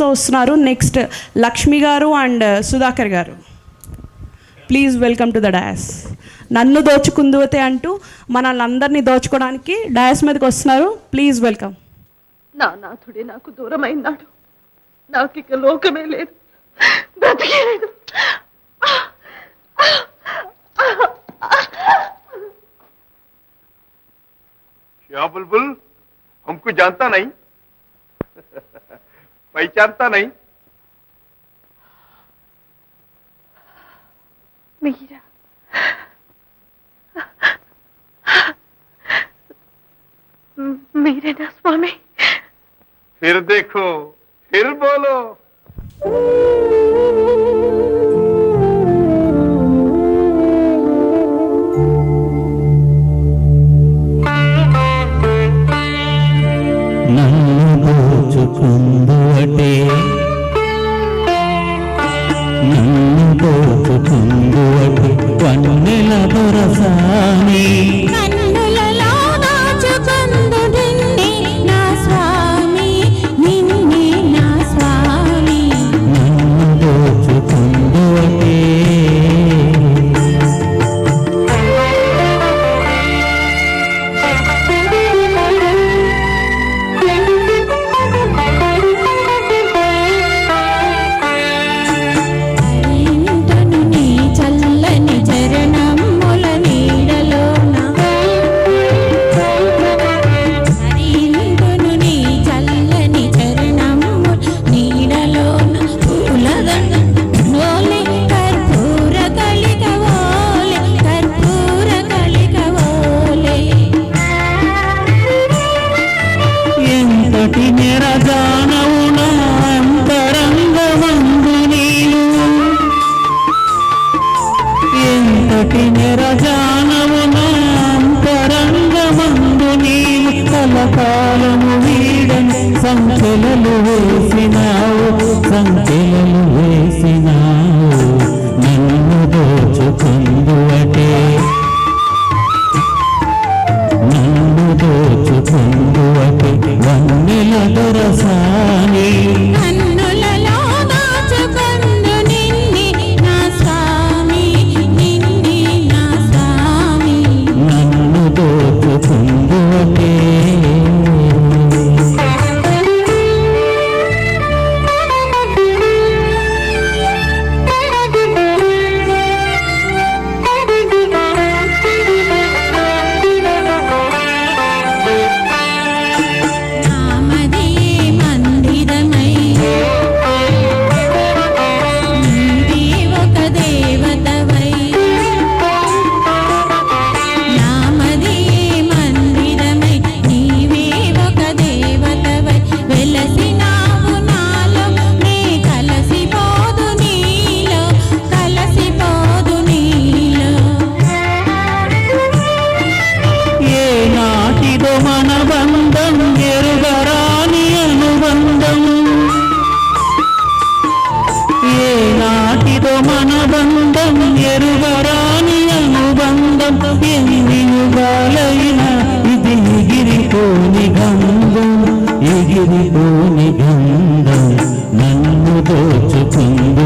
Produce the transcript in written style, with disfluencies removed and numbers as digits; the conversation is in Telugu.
వస్తున్నారు. నెక్స్ట్ లక్ష్మి గారు అండ్ సుధాకర్ గారు, please welcome to the dais. నన్ను దోచుకుందువతే అంటూ మనల్ని అందరినీ దోచుకోవడానికి డయాస్ మీదకి వస్తున్నారు. Please welcome. నా నాథుడే నాకు దూరమైనాడు, నాకు ఇక లోకమే లేదు, బ్రతికే లేదు. क्या बुलबुल, हमको जानता नहीं, पहचानता नहीं? मीरा, मेरे ना स्वामी. फिर देखो, फिर बोलो. దోచుకుందువటే నన్ను దోచుకుందువటే వన్నెల దొరసాని కన్నులలో దాచుకుందు నిన్నే నా స్వామి, నిన్నే నా స్వామి. నన్ను దోచుకుందువటే కాలము వీడని సంఖ్యలు వేసినావు, సంఖ్యలు వేసినావు. నన్ను దోచుకుందువటే నన్ను దోచుకుందువటే వన్నెల దొరసాని. కన్నులలో దాచుకుందు నిన్నే నా స్వామి, నిన్నే నా స్వామి. నన్ను దోచుకుందువటే ఎరుగరాని అనుబంధం ఎన్ని యుగాలైనా ఇది ఎగిరిపోని గంధం, ఎగిరిపోని గంధం. నన్ను దోచుకుంది